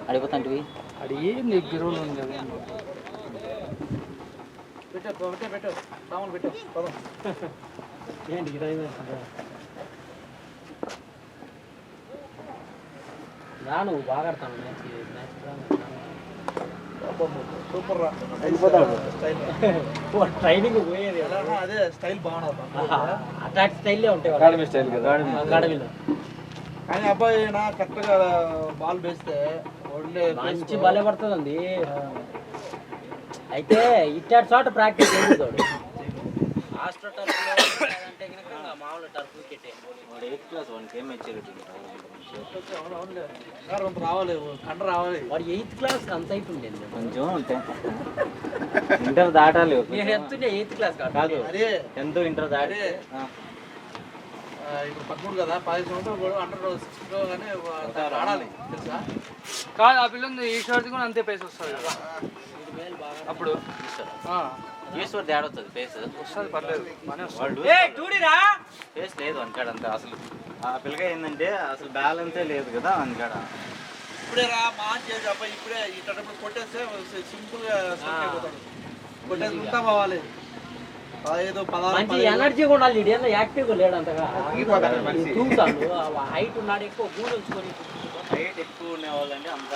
అడిగిపోతాంటివి అది ఏంది గిరువులు ఉంది కదా పెట్టు సామాన్ పెట్టు ఏంటి రా నువ్వు బాగా ఆడతాను సూపర్ రా ట్రైనింగ్ పోయేది అదే స్టైల్ బాగుంది అటాక్ స్టైల్లో ఉంటాయి అకాడమీ స్టైల్ కదా అకాడమీలో. కానీ అబ్బాయి నా కరెక్ట్గా బాల్ వేస్తే మంచి బలే పడుతుందండి. అయితే ఇట్టాడు చోట ప్రాక్టీస్ చేస్తాడు. హాస్టల్ టర్ఫ్లో అంటే మామూలు టర్ఫ్ వికెటే. వాడు 8th క్లాస్ వాడికి ఏం మెచ్యూరిటీ రావాలి కండ రావాలి. వాడు 8th క్లాస్ అంత హైట్ ఉండేది. కొంచెం ఇంటర్ దాటాలి. నేను ఎత్తుండే 8th క్లాస్ కాదు అదే 10th ఇంటర్ దాటి ఇప్పుడు 13 కదా 10 సంవత్సరాలు అండర్ 16 గానే ఆడాలి తెలుసా. కాదు ఆ పిల్లలు ఈ షర్ట్ కూడా అంతే పేస్ వస్తుంది కదా అప్పుడు ఈశ్వర్ తేడొస్తుంది ఫేస్ వస్తుంది పర్లేదు వాళ్ళు ఫేస్ లేదు అంటాడంతా. అసలు ఆ పిల్లగా ఏంటంటే అసలు బ్యాలెన్సే లేదు కదా అందుకాడ. ఇప్పుడే రా మాన్ చేసి అబ్బాయి ఇప్పుడే ఇట్లా కొట్టేస్తే సింపుల్ గా కొట్టేసుకుంటా పోవాలి. 15 ఎనర్జీ కూడా ఉండాలి. యాక్టివ్గా లేడు అంతగా చూస్తాను. హైట్ ఉన్నాడు ఎక్కువ గూడు ఉంచుకొని. హైట్ ఎక్కువ ఉండే వాళ్ళంటే అంత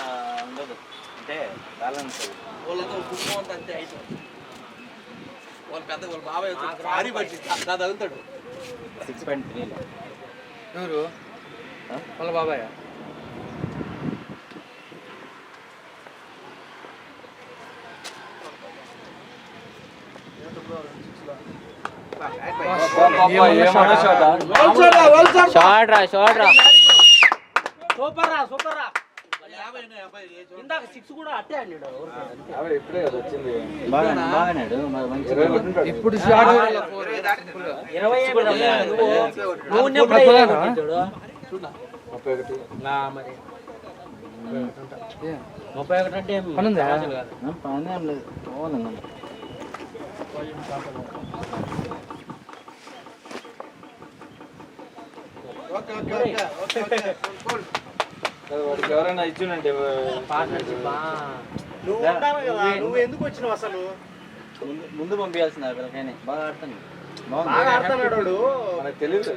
ఉండదు అంటే బ్యాలెన్స్ వాళ్ళతో కుటుంబం అంతా అంతే హైట్. వాళ్ళు పెద్ద వాళ్ళ బాబాయ్ భారీ పట్టి నా తగులుతాడు 6.3. ఎవరు వాళ్ళ బాబాయ్ సూపర్ రా ఇందాక 6 కూడా అట్టే అన్నాడు. ఇప్పుడే కదా వచ్చింది బాగానాడు ఇప్పుడు 20 31 అంటే పనుందా పని లేదు. వాడికి ఎవరైనా ఇచ్చిండే నువ్వు ఎందుకు వచ్చినావు అసలు? ముందు పంపించాల్సిన పిల్లకాయని బాగా ఆడుతాను. బాగా ఆడుతున్నాడు మనకు తెలియదు.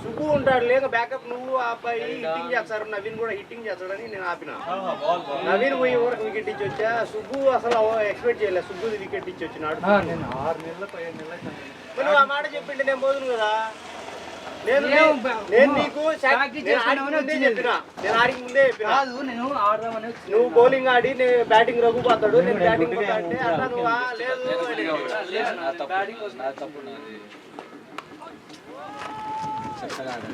సుబ్బు ఉంటాడు లేక బ్యాకప్. నువ్వు ఆ అబ్బాయి హిట్టింగ్ చేస్తారు, నవీన్ కూడా హిట్టింగ్ చేస్తాడని నేను ఆపిన. నవీన్ పోయి వరకు వికెట్ ఇచ్చి వచ్చా. సుబ్బు అసలు ఎక్స్పెక్ట్ చేయలేదు. సుబ్బు వికెట్ ఇచ్చి వచ్చినాడు. నేను 6 నెలలు 5 నెలలు నువ్వు ఆ మాట చెప్పింటే నేను పోదును కదా. నేను నీకు నేను ఆడికి ముందే చెప్పిన నువ్వు బౌలింగ్ ఆడి నేను బ్యాటింగ్ రఘు పోతాడు, నేను బ్యాటింగ్ పోతా అంటే అట్లా నువ్వు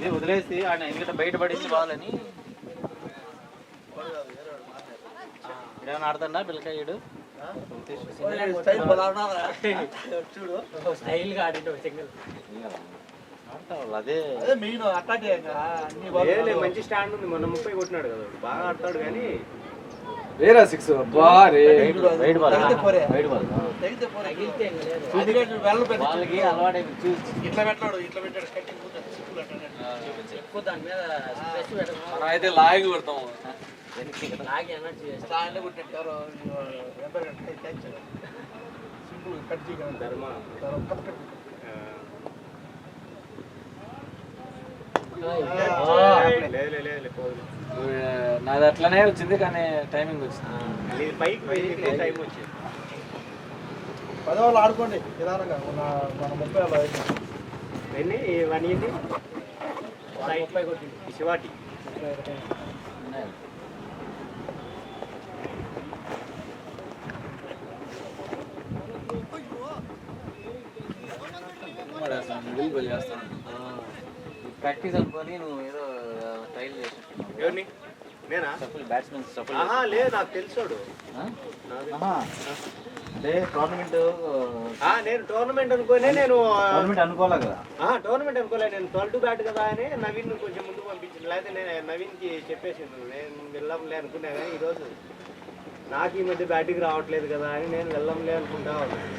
లేదు వదిలేసి ఆయన ఎందుకంటే బయటపడింది బాగాలని. ఏమైనా ఆడుతుండా పిల్లకాయడు చూడు స్టైల్ గా ఆడిండు. అదే మెయిన్ అటాక్ మంచి స్టాండ్ ఉంది. మొన్న 30 కొట్టినాడు కదా, బాగా ఆడతాడు. కానీ వేరా 6 బారే వైడ్ బాల్ వాళ్ళకి అలవాటు ఇట్లా పెట్టాడు ఎక్కువ దాని మీద స్ట్రెస్ పెట్టడం. మనం అయితే లాగి కొడతాము. లాగి ఎనర్జీ సింపుల్ కట్ చేయగలం. నాది అట్లనే వచ్చింది కానీ టైమింగ్ వచ్చింది. 10 వాళ్ళు ఆడుకోండి నిదానంగా. మన 30 అలా ఎన్ని 30 కొట్టింది శివాటి. ప్రాక్టీస్ అనుకొని నువ్వు ఏదో ట్రైల్ చేసినట్టున్నావు. ఎవరిని? నేనా? బ్యాట్స్మెన్ లేదు నాకు తెలుసాడు. అంటే టోర్నమెంట్ నేను టోర్నమెంట్ అనుకోనే అనుకోలే కదా. టోర్నమెంట్ అనుకోలే నేను 12 బ్యాట్ కదా అని నవీన్ కొంచెం ముందు పంపించింది. లేకపోతే నేను నవీన్కి చెప్పేసింది నేను వెళ్ళంలే అనుకున్నా. కానీ ఈరోజు నాకు ఈ మధ్య బ్యాటింగ్ రావట్లేదు కదా అని నేను వెళ్ళంలే అనుకుంటా ఉన్నాను.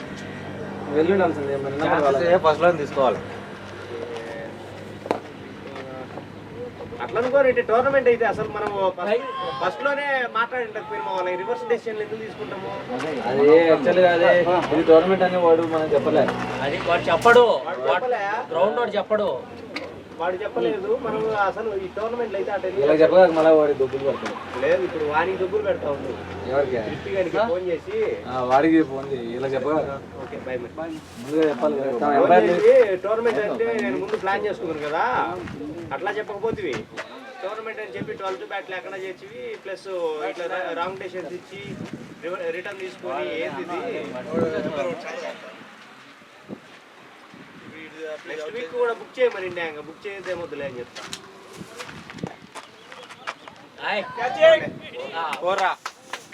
ఫస్ట్ లో తీసుకోవాలి. అట్లా అనుకోని టోర్నమెంట్ అయితే అసలు మనం ఫస్ట్ లోనే మాట్లాడింటకపోయినా వాళ్ళ రివర్స్ డెసిషన్ ఎందుకు తీసుకుంటాము? అదే యాక్చువల్గా అదే ఇది టోర్నమెంట్ అని వాడు మనం చెప్పలే. అది వాడు చెప్పడు, చెప్పలే. గ్రౌండ్ వాడు చెప్పడు, వాడు చెప్పలేదు. మనం అసలు ఈ టోర్నమెంట్ అయితే అటు ఇలా చెప్పలేదు మళ్ళీ వాడి డబ్బులు పడతాయి. లేదు, ఇప్పుడు వానికి డబ్బులు పెడతా ఉండు. ఎవరికి? కృష్టి గారికి ఫోన్ చేసి వాడికి ఫోన్ ఇలా చెప్పగలరా? ఓకే బై ముందుగా చెప్పాలి కదా. ఫోన్ చేసి టోర్నమెంట్ అంటే నేను ముందు ప్లాన్ చేసుకున్నాను కదా, అట్లా చెప్పకపోతే టోర్నమెంట్ అని చెప్పి 12 బ్యాట్లు ఎక్కడ చేసి ప్లస్ ఇట్లా రాంగ్ డెసిషన్స్ ఇచ్చి రిటర్న్ తీసుకొని ఏంది నెక్స్ట్ వీక్ కూడా బుక్ చేయమని ఇంకా బుక్ చేయదే మొదలే అని చెప్తా.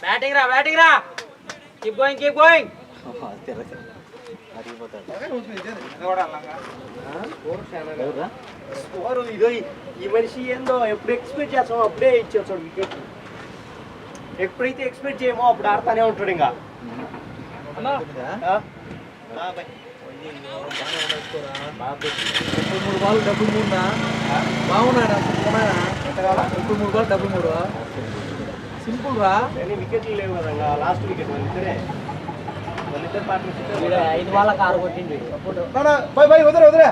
బ్యాటింగ్ రా, బ్యాటింగ్ రా, keep going, keep going. Score ఇదో ఈ మనిషి ఏందో ఎప్పుడు ఎక్స్పెక్ట్ చేస్తామో అప్పుడే ఇచ్చేస్తాడు వికెట్. ఎప్పుడైతే ఎక్స్పెక్ట్ చేయమో అప్పుడు ఆడతానే ఉంటాడు ఇంకా. బాగున్నాడా? 3 బాల్ 3 సింపుల్ రా. వికెట్లు లేవు కదా, లాస్ట్ వికెట్ వాళ్ళిద్దరే పార్ట్నర్షిప్. 5 బాళ్ళకి 6 కొట్టిండు. వదిలే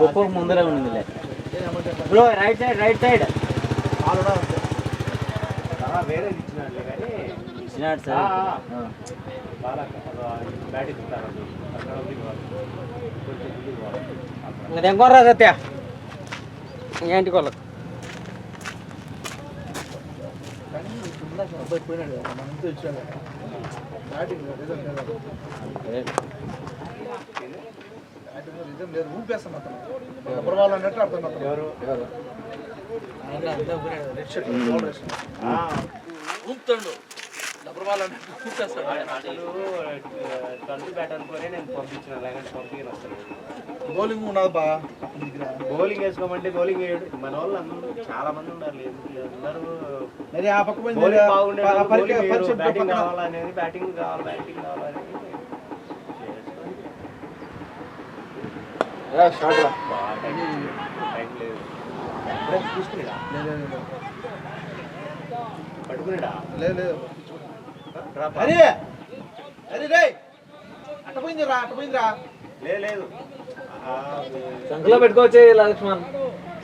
అప్పుడు ముందరే ఉండిందిలే bro. Right side, right side వేరే ఇచ్చినాడులే కానీ ఇచ్చినాడు సార్. బ్యాట్ ఇస్తారు ఇంకోరా సత్య ఏంటి కొలకు బ్యాట్ అనుకోని నేను పంపించిన లేకపోతే పంపించిన వస్తాను. బౌలింగ్ ఉన్నది బా. బౌలింగ్ వేసుకోమంటే బౌలింగ్ వేయడు. మన వాళ్ళు అందరూ చాలా మంది ఉండాలి, అందరూ మరి ఆ పక్క బౌలింగ్ బాగుండే బ్యాటింగ్ కావాలనేది, బ్యాటింగ్ కావాలి, బ్యాటింగ్ కావాలనేది చూసుకునేదా పట్టుకునేడా లేదు. అరే అరే రే అట్టపోయిందిరా, అట్టపోయిందిరా. లేదు సంఖ్యలో పెట్టుకోవచ్చే లక్ష్మణ్.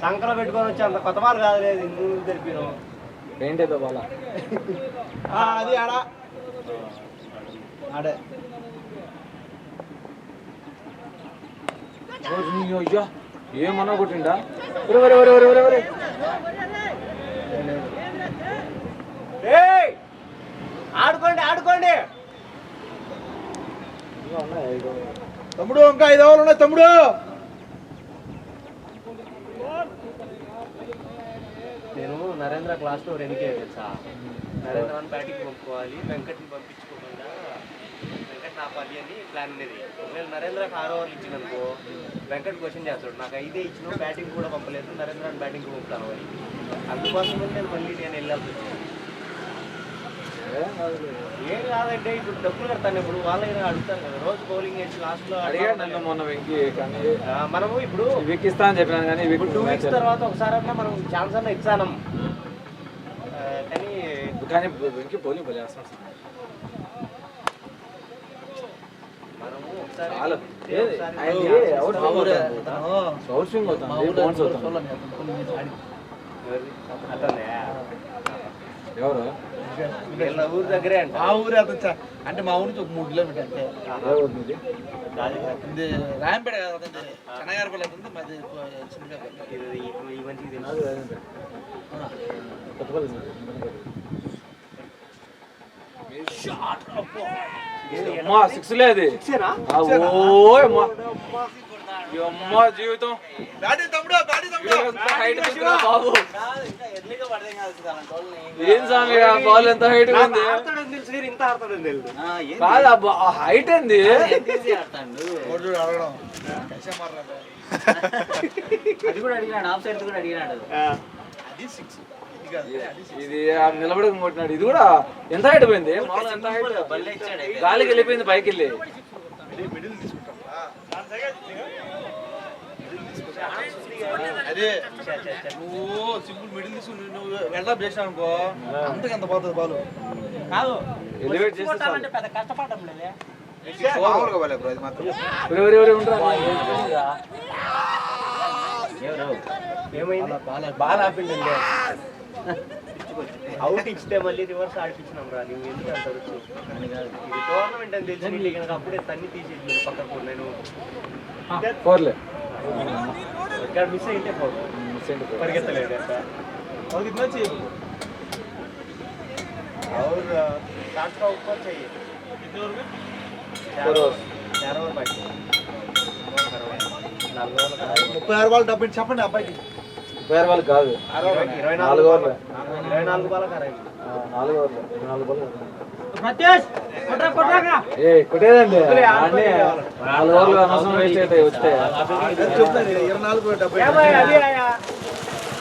సంకలో పెట్టుకొని వచ్చి అంత కొత్త మాలు కాదు. లేదు ఇందు తెలిపిను పెయింట్ అయితే బాగా అది ఆడా ఆడే అయ్యా ఏమన్నా కొట్టిండా? ఆడుకోండి ఆడుకోండి. తమ్ముడు ఇంకా 5 ఓవర్లు ఉన్నాయి తమ్ముడు. నేను నరేంద్ర క్లాస్లో ఎన్నికే తెలుసా? నరేంద్రని బ్యాటింగ్ పంపుకోవాలి, వెంకట్ని పంపించుకోకుండా వెంకట్ నాపాలి అని ప్లాన్ ఉండేది. ఒకవేళ నరేంద్రకి 6 ఓవర్లు ఇచ్చిందనుకో వెంకట్ క్వశ్చన్ చేస్తాడు, నాకు 5 ఇచ్చినా బ్యాటింగ్ కూడా పంపలేదు, నరేంద్రని బ్యాటింగ్ పంపుతాను అని. అందుకోసం నేను మళ్ళీ నేను వెళ్ళాల్సి వచ్చింది. ఏం కాదంటే ఇప్పుడు డబ్బులు కడతాను, ఇప్పుడు వాళ్ళైనా అడుగుతారు కదా రోజు బౌలింగ్ వేసి లాస్ట్లో అడిగాను మొన్న వెంకీ. కానీ మనము ఇప్పుడు వీక్ ఇస్తా అని చెప్పినాను కానీ 2 వీక్స్ తర్వాత ఒకసారి అన్నా మనం ఛాన్స్ అన్నా ఇచ్చాను. కానీ వెంకీ బౌలింగ్ బౌలింగ్ చేస్తాం మనము ఒకసారి ఎవరు ఊరి దగ్గరే అంట. ఆ ఊరే అతను అంటే మా ఊరి నుంచి ఒక 3 కిలోమీటర్ అంటే ఇది రాయంపేట కదా, చెన్నగారిపల్లి అవుతుంది. మాది ఈ మంచిది సిక్స్ లేదు జీవితం ఏం స్వామి బాల్ ఎంత హైట్ ఉంది కాదు హైట్ ఏంది అడగడం అది కూడా అడిగినాడు, ఆఫ్ సైడ్ కూడా అడిగినాడు. అది 6 ఇది నిలబడక కొట్టినాడు. ఇది కూడా ఎంత హైట్ పోయింది, మామూలుగా ఎంత హైట్ బల్లే ఇచ్చాడు. గాలికి వెళ్ళిపోయింది పైకి వెళ్ళి. మిడిల్ తీసుకుంటాం. అదే నువ్వు సింపుల్ మిడిల్ తీసుకుని నువ్వు వెల్డప్ చేసినావు అనుకో అంతకు ఎంత పోతుంది బాలు. కాదు ఎలివేట్ చేస్తే కొట్టాలంటే పెద్ద కష్టపడడం లేదే. మామూలుగా బాలే బ్రో, ఇది మాత్రం ఎవరెవరు ఉంటారు. ఏమైంది బాల్ ఆపిండి. అవుట్ ఇస్తే మళ్ళీ రివర్స్ ఆడిపించినాం రా. నువ్వు ఎందుకు అంత వచ్చు? ఇది టోర్నమెంట్ అని తెలిసి నీకు కనుక అప్పుడే తన్ని తీసేసి పక్కకు నేను ఫోర్లే ఇక్కడ మిస్ అయితే పరిగెత్తలేదు और कितना चाहिए और 60 का ऊपर चाहिए कितने ओवर में 4 ओवर बाकी 36 బాల్ డబ్బు చెప్పండి అబ్బాయికి. 30 వాళ్ళు కాదు, 24 ఓవర్లు. 24 బాల్ కరాయి 4 ఓవర్లు, 4 బాల్. ప్రత్యేష్ కొట్రా కొట్రాగా. ఏ కొట్టేదండి 4 ఓవర్లు అనవసరం వేస్ట్ అవుతాయి వస్తే. చెప్తాను 24 డబ్బు. क्या भाई अभी आया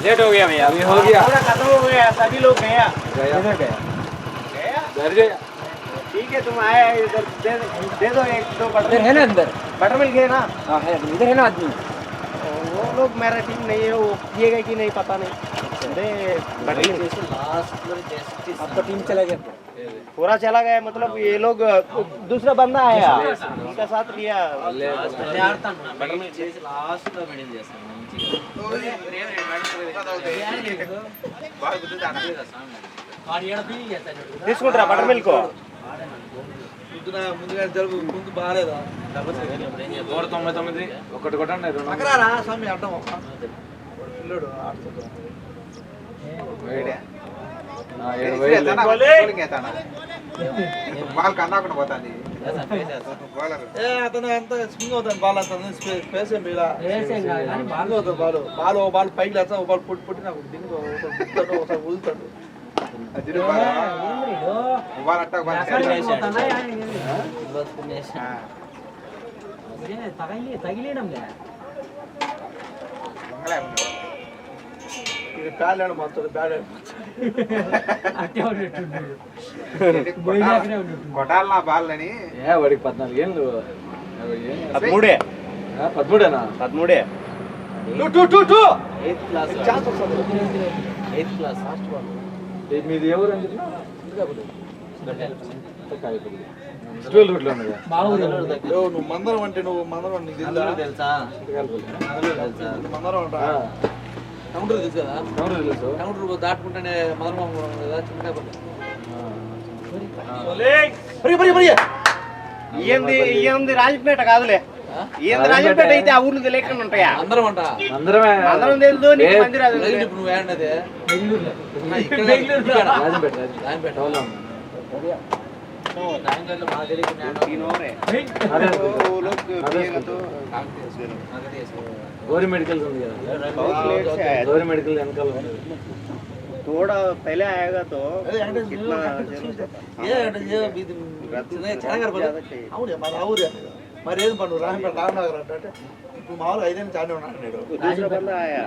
लेट हो गया भैया, अभी हो गया, पूरा खत्म हो गया सभी लोग गया गया गया घर गया. ठीक है तुम आए इधर दे दो एक दो बटर है ना अंदर. बटर मिल गए ना हाँ है, इधर है ना आदमी. वो लोग मेरा टीम नहीं है वो किएगा कि नहीं पता नहीं अरे बटर లాస్ట్ లో జస్ట్ आपका टीम चला गया. पूरा चला गया मतलब ये लोग दूसरा बंदा आया उनका साथ लिया ఆడతాను. బటర్ మిల్క్ చేసి లాస్ట్ లో మెడిల్ చేస్తాను వాడు ఏడ ఫీల్ చేస్తాడు. తీసుకుంటారా బటర్ మిల్క్ ముందుగా జరుగు ముందు బాగాలేదా 199 ఒకటి కొట్టండి 2 అక్కరారా స్వామి అడ్డం పిల్లడు ఆడుతుంటాడు. 7,000 ఏ అతను అంత స్వింగ్ అవుతాను బాల్ అంత స్పేస్ ఏం ఇలా వేసేం కాదు కానీ బాల్ అవుతుంది బాల్ ఓ బాల్ పైకి లేస్తా ఓ బాల్ పుట్టి నాకు దిగు ఒకసారి ఊదుతాడు. తగిలేయడంలే. ఇది ప్యాడ్ ఆడ మొత్తం ప్యాడ్ అట్టే ఉన్నట్టు కొట్టాలనా బాల్ని ఏ వాడికి 14 ఏళ్ళు. 13 13ఏనా? 13 ఎయిత్ క్లాస్ ఛాన్స్ వస్తుంది. ఎయిత్ క్లాస్ మీది ఎవరు అని స్టూల్ రూట్ లో ఉన్నదా? మా ఊరు నువ్వు మందరం అంటే నువ్వు మందరం నీకు తెలుసా? తెలుసా తెలుసా మందరం అంట కౌంటర్ తెలుసు కదా, తెలుసు. కౌంటర్ దాటుకుంటేనే మందరం కదా చిన్న ఏంది రాజపేట కాదులే ఏంది రాజపేట అయితే ఆ ఊర్లో తెలియకుండా ఉంటాయా అందరం అంట. అందరమే అందరం తెలుసు నీకు మంది రాదు ఇప్పుడు నువ్వు ఏడన్నది బెంగళూరు రాజంపేట రాజంపేట సాయంకాలం మా గౌరీ మెడికల్స్ ఉంది కదా, గౌరీ మెడికల్ వెనకాల ఉంది. थोड़ा पहले आएगा तो అవును మరి అవురే మరి ఏది పండు రాజంపేట రామనగర్ అంటే ఇప్పుడు మామూలు 5 ఏళ్ళు చానే ఉన్నాడు నేను. दूसरा बंदा आया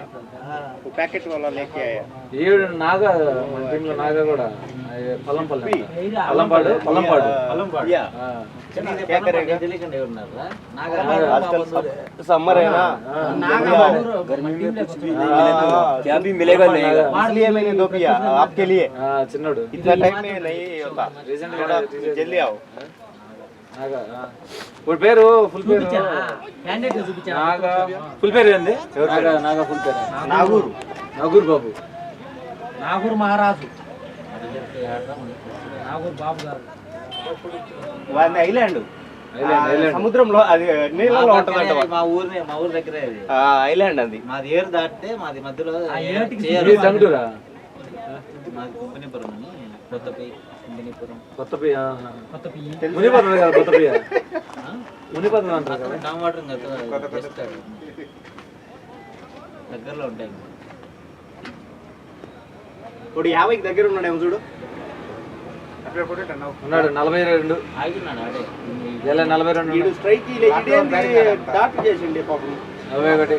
वो पैकेट वाला लेके आया ఈవిడ నాగా మన టీంలో నాగా కూడా పల్లంపల్లి పల్లంపాడు పల్లంపాడు या क्या करेगा తెలియకుండా ఉన్నారా आजकल समर है ना क्या भी मिलेगा नहीं इसलिए मैंने दो किया आपके लिए చిన్నోడు इतना टाइम में नहीं होता రీసెంట్ थोड़ा जल्दी आओ నాగా ఇప్పుడు పేరు ఫుల్ పేరు క్యాండిడేట్ చూపించాను నాగా ఫుల్ పేరు ఏంది? నాగా నాగా ఫుల్ పేరు नागूर నాగూర్ బాబు. నాగూర్ మహారాజు నాగూర్ బాబు గారు వాళ్ళది ఐలాండ్ ఐలాండ్ సముద్రంలో అది నీళ్ళలో ఉంటదంట మా ఊరు దగ్గరే అది ఐలాండ్ అది మాది ఏరు దాటితే మాది మధ్యలో ఇది తంగుటూరా? మాది కుంపనీపురం అని కొత్తపై కుంపనీపురం కొత్తపల్లి కొత్తపై మునిపట్నం కదా, కొత్తపల్లి మునిపట్నం అంటారు కదా. కామవాటర్ దగ్గరలో ఉంటాయి. ఇప్పుడు 50కి దగ్గర ఉన్నాడేమో చూడు ఉన్నాడు 42 ఆగినాడు ఆడే 42 వీడు స్ట్రైక్ డాట్ చేసిండే పాపం ఒకటి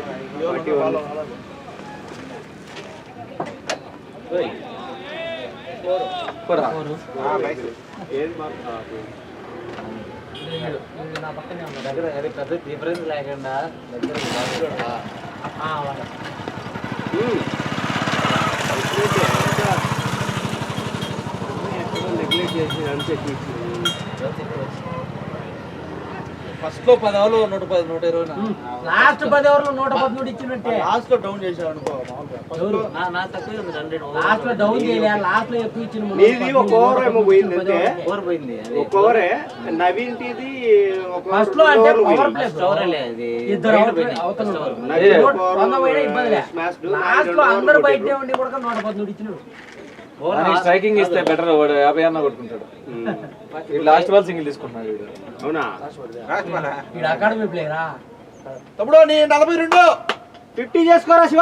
పోరా. నా పక్కనే ఉన్నా. దగ్గర అది పెద్ద డిఫరెన్స్ లేకుండా దగ్గర ఫస్ట్ లో 10 ఓవర్లు 110 120 లాస్ట్ 10 ఓవర్లు 110 ఇచ్చినట్టే. లాస్ట్ లో డౌన్ చేసావు అనుకో మామూలుగా నా తక్కువ ఉంది 100 లాస్ట్ లో డౌన్ చేయలే, లాస్ట్ లో ఎక్కువ ఇచ్చిన నీది ఒక ఓవర్ ఏమో పోయింది అంతే, ఓవర్ పోయింది. ఒక ఓవరే. నవీన్టిది ఒక ఫస్ట్ లో అంటే పవర్ ప్లే అది ఇద్దరు అవతల నవీన్ ఒక ఓవర్ 100 పోయినా ఇబ్బంది స్మాష్డ్. లాస్ట్ లో అందరు బయటనే ఉండి కూడా 110 ఇచ్చినాడు. స్ట్రైకింగ్ ఇస్తే బెటర్, వాడు 50 అన్న కొట్టుకుంటాడు. లాస్ట్ బాల్ సింగిల్ తీసుకుంటున్నాడు వీడు. అవునా? ఈడు అకాడమీ ప్లేయరా. తమ్ముడు నీ 42 50 చేసుకోరా శివ.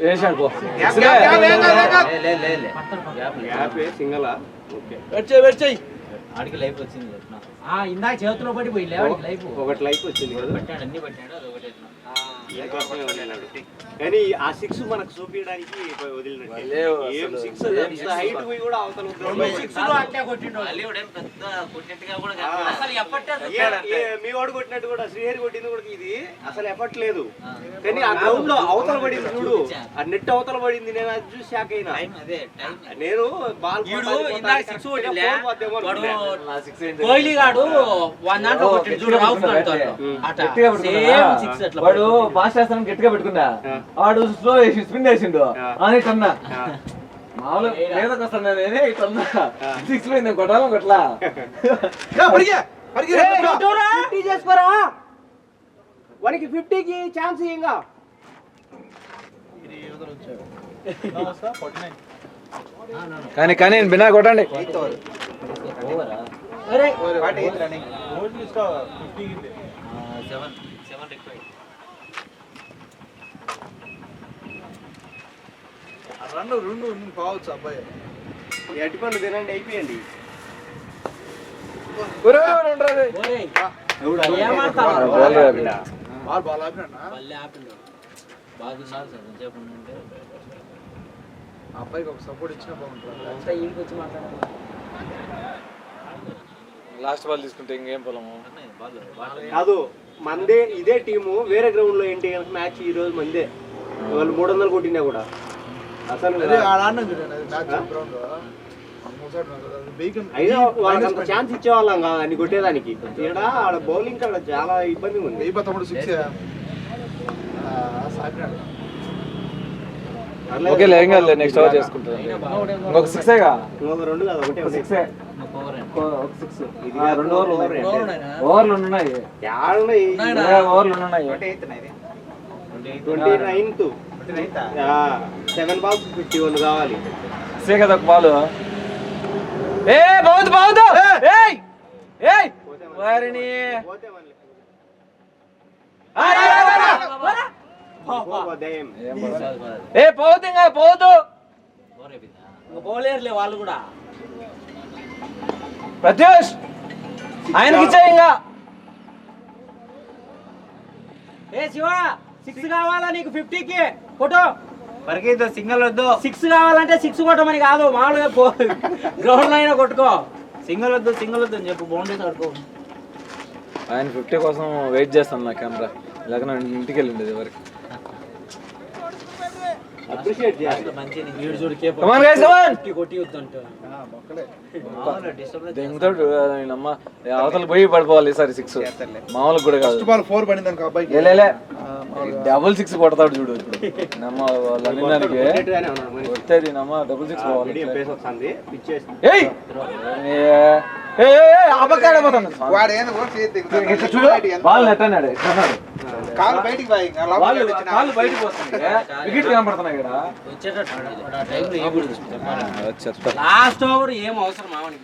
వేసాడు పో. సింగలా? ఓకే. వెయిట్ చేయి ఆడికి లైఫ్ వచ్చింది చెప్తున్నా. ఇందాక చేతిలో పడి పోయి లేవాడికి లైఫ్ ఒకటి లైఫ్ వచ్చింది కదా. పట్టాడు, అన్ని పట్టాడు, అది ఒకటి దీనికోసమే వదిలినాడు. కానీ ఆ 6 మనకు చూపించడానికి వదిలినట్టే. ఏం 6 హైట్ పోయి కూడా అవతల పెద్ద కొట్టినట్టుగా కూడా అసలు ఎప్పటి మీ వాడు కొట్టినట్టు కూడా శ్రీహరి కొట్టింది కూడా ఇది అసలు ఎఫర్ట్ లేదు. కానీ ఆ గ్రౌండ్ లో అవతల పడింది చూడు, ఆ నెట్ అవతల పడింది. నేను అది చూసి షాక్ అయినా. నేను బాల్ కోహ్లీ గాడు దాంట్లో కొట్టిండు చూడు, రాహుల్ వాడు ఫాస్ట్ చేస్తాను గట్టిగా పెట్టుకున్నా, వాడు స్లో వేసి స్పిన్ వేసిండు అని అన్నా. మామూలు లేదకి వస్తాను నేనే ఇట్లా 6 పోయింది, కొట్టాలని కొట్లా. చేసుకోరా వానికి 50కి ఛాన్స్ ఇంకా. కానీ కానీ బినా కొట్టండి. రెండు కావచ్చు అబ్బాయి. ఎట్టి పనులు తినండి, అయిపోయండి. బాల్ ఆపినా అబ్బాయికి ఒక సపోర్ట్ ఇచ్చినా బాగుంటుంది. వచ్చి మాట్లాడాలి. లాస్ట్ బాల్ తీసుకుంటే ఇంకేం పొలము కాదు మందే ఇదే టీము వేరే గ్రౌండ్ లో ఏంటి మ్యాచ్ ఈ రోజు మందే. వాళ్ళు 300 కొట్టినా కూడా అసలు అయినా వాళ్ళకి అంత ఛాన్స్ ఇచ్చేవాళ్ళం కాదు అన్ని కొట్టేదానికి. ఇక్కడ ఆడ బౌలింగ్ కాడ చాలా ఇబ్బందిగా ఉంది. తమ్ముడు 6 ఓకే ఏం కాదు, నెక్స్ట్ ఓవర్ చేసుకుంటాం. ఇంకొక 6 ఇంకొక 2 కాదు, ఒకటే ఉంది. 6 ఇది 2 ఓవర్లు ఉన్నాయి, ఓవర్లు ఉన్నాయి. 29th 7 balls 51 కావాలి. సే కదా ఒక బాల్. ఏ బాగుంది బాగుంది. ఏయ్ ఏయ్ వారిని పోతే మళ్ళీ ఏ పోదు ఇంకా పోదు. బౌలర్లే వాళ్ళు కూడా. ప్రత్యూష్ ఆయనకి ఇచ్చే ఇంకా. ఏ శివ 6 కావాలా నీకు 50కి ఫోటో. పరిగెత్తు, సింగల్ వద్దు. 6 కావాలంటే 6 కొట్టమని కాదు, మామూలుగా గ్రౌండ్ లో అయినా కొట్టుకో. సింగల్ వద్దు అని చెప్పు, బౌండరీస్ ఆడుకో. ఆయన 50 కోసం వెయిట్ చేస్తాను నా కెమెరా, లేకపోతే ఇంటికి వెళ్ళిండేది ఎవరికి. అప్రిషియేట్ చేయాలి. కొట్టి వద్దంటే దెంగుతాడు అమ్మ, అవతల పోయి పడిపోవాలి ఈసారి 6. మామూలుగా కూడా కాదు. 4 పడింది అనుకో అబ్బాయికి. డబుల్ 6 కొడతాడు చూడు ఇప్పుడు. నమ్మ వాళ్ళు అనిదానికి వచ్చేది నమ్మ డబుల్ 6 పోవాలి. చూడు వాళ్ళు నెట్టన్నాడు, కాలు బయటికి కాళ్ళు బయటకు వస్తుంది, వికెట్ కనపడుతున్నాయి కదా. వచ్చేటట్టు లాస్ట్ ఓవర్ ఏం అవసరం మామని.